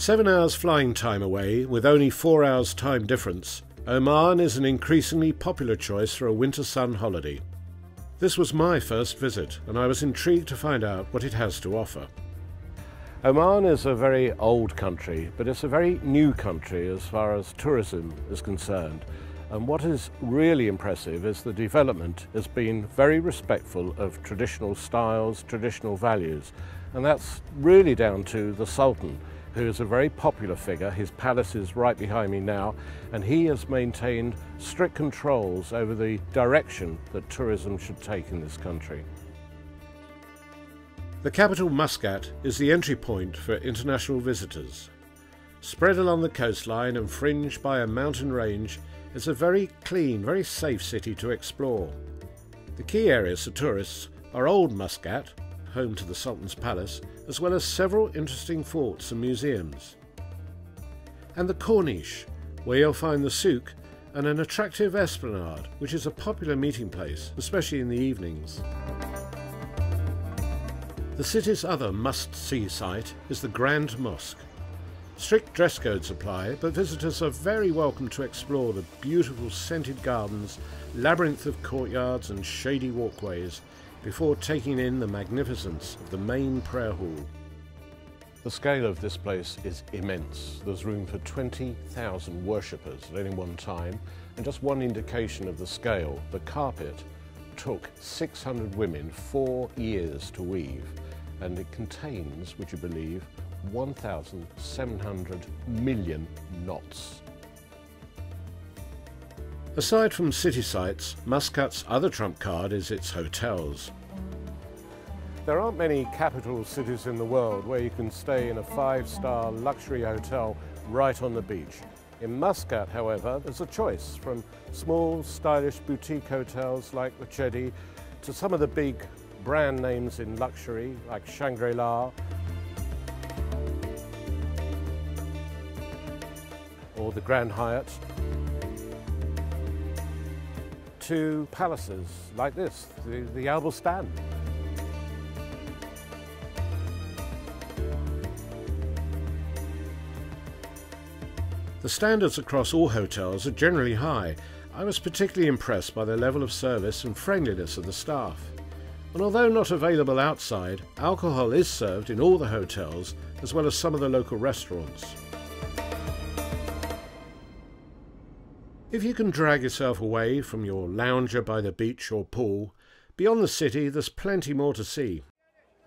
7 hours flying time away, with only 4 hours time difference, Oman is an increasingly popular choice for a winter sun holiday. This was my first visit, and I was intrigued to find out what it has to offer. Oman is a very old country, but it's a very new country as far as tourism is concerned. And what is really impressive is the development has been very respectful of traditional styles, traditional values. And that's really down to the Sultan, who is a very popular figure. His palace is right behind me now, and he has maintained strict controls over the direction that tourism should take in this country. The capital, Muscat, is the entry point for international visitors. Spread along the coastline and fringed by a mountain range, it's a very clean, very safe city to explore. The key areas for tourists are Old Muscat, home to the Sultan's palace, as well as several interesting forts and museums. And the Corniche, where you'll find the souk and an attractive esplanade, which is a popular meeting place, especially in the evenings. The city's other must-see site is the Grand Mosque. Strict dress codes apply, but visitors are very welcome to explore the beautiful scented gardens, labyrinth of courtyards and shady walkways before taking in the magnificence of the main prayer hall. The scale of this place is immense. There's room for 20,000 worshippers at any one time, and just one indication of the scale, the carpet took 600 women 4 years to weave, and it contains, would you believe, 1,700 million knots. Aside from city sights, Muscat's other trump card is its hotels. There aren't many capital cities in the world where you can stay in a 5-star luxury hotel right on the beach. In Muscat, however, there's a choice from small, stylish boutique hotels like the Chedi to some of the big brand names in luxury like Shangri-La or the Grand Hyatt, to palaces like this, the Al Bustan. The standards across all hotels are generally high. I was particularly impressed by the level of service and friendliness of the staff. And although not available outside, alcohol is served in all the hotels, as well as some of the local restaurants. If you can drag yourself away from your lounger by the beach or pool, beyond the city there's plenty more to see.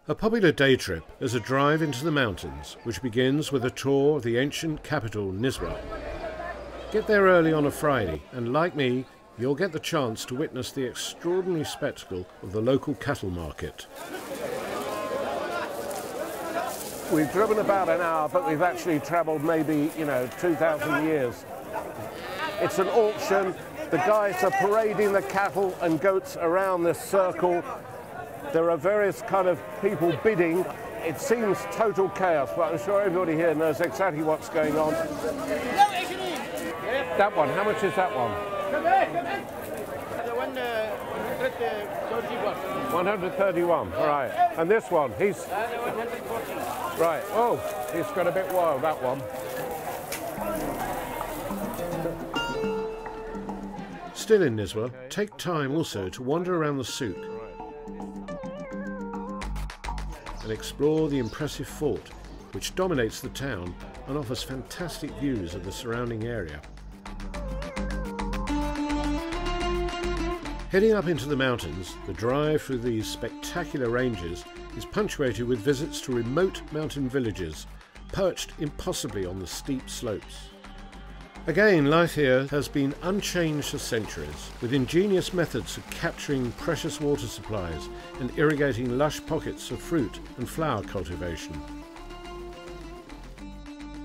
A popular day trip is a drive into the mountains, which begins with a tour of the ancient capital, Nizwa. Get there early on a Friday, and like me, you'll get the chance to witness the extraordinary spectacle of the local cattle market. We've driven about an hour, but we've actually travelled maybe, 2,000 years. It's an auction. The guys are parading the cattle and goats around this circle. There are various kind of people bidding. It seems total chaos, but I'm sure everybody here knows exactly what's going on. That one, how much is that one? The one, 131. 131, right. And this one, he's... 140. Right, oh, he's got a bit wild, that one. Still in Nizwa, take time also to wander around the souk and explore the impressive fort, which dominates the town and offers fantastic views of the surrounding area. Heading up into the mountains, the drive through these spectacular ranges is punctuated with visits to remote mountain villages, perched impossibly on the steep slopes. Again, life here has been unchanged for centuries, with ingenious methods of capturing precious water supplies and irrigating lush pockets of fruit and flower cultivation.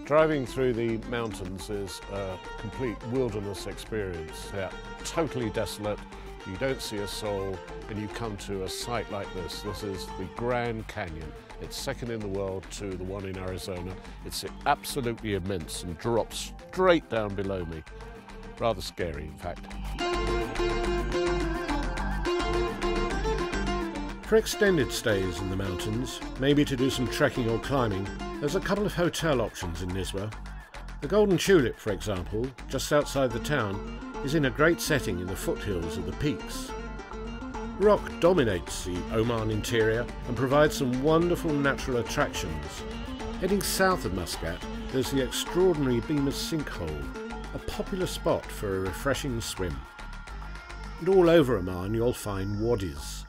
Driving through the mountains is a complete wilderness experience. They're totally desolate, you don't see a soul, and you come to a site like this. This is the Grand Canyon. It's second in the world to the one in Arizona. It's absolutely immense and drops straight down below me. Rather scary, in fact. For extended stays in the mountains, maybe to do some trekking or climbing, There's a couple of hotel options in Niswa. The Golden Tulip, for example, just outside the town, is in a great setting in the foothills of the peaks. Rock dominates the Oman interior and provides some wonderful natural attractions. Heading south of Muscat, there's the extraordinary Bemis Sinkhole, a popular spot for a refreshing swim. And all over Oman you'll find wadis.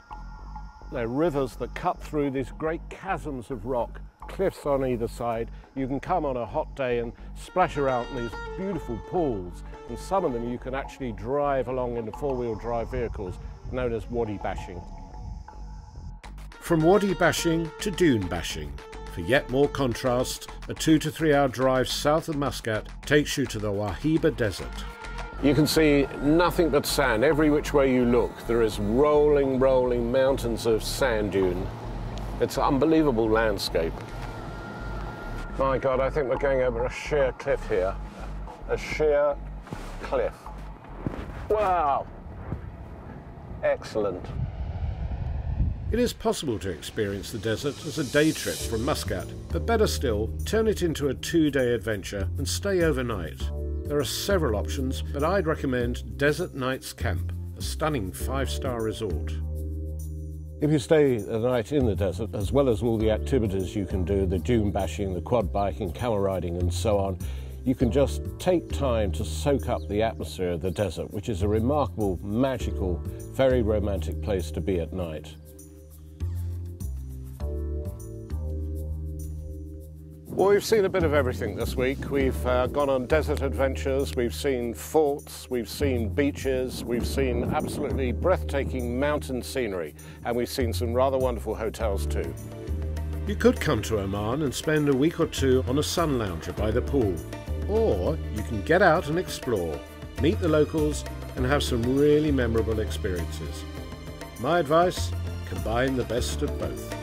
They're rivers that cut through these great chasms of rock, cliffs on either side. You can come on a hot day and splash around in these beautiful pools, and some of them you can actually drive along in the four-wheel drive vehicles known as wadi bashing. From wadi bashing to dune bashing. For yet more contrast, a 2 to 3 hour drive south of Muscat takes you to the Wahiba Desert. You can see nothing but sand every which way you look. There is rolling mountains of sand dune. It's an unbelievable landscape. My God, I think we're going over a sheer cliff here. A sheer cliff. Wow! Excellent. It is possible to experience the desert as a day trip from Muscat, but better still, turn it into a 2-day adventure and stay overnight. There are several options, but I'd recommend Desert Nights Camp, a stunning 5-star resort. If you stay a night in the desert, as well as all the activities you can do, the dune bashing, the quad biking, camel riding and so on, you can just take time to soak up the atmosphere of the desert, which is a remarkable, magical, very romantic place to be at night. Well, we've seen a bit of everything this week. We've gone on desert adventures, we've seen forts, we've seen beaches, we've seen absolutely breathtaking mountain scenery, and we've seen some rather wonderful hotels too. You could come to Oman and spend a week or two on a sun lounger by the pool. Or you can get out and explore, meet the locals and have some really memorable experiences. My advice, combine the best of both.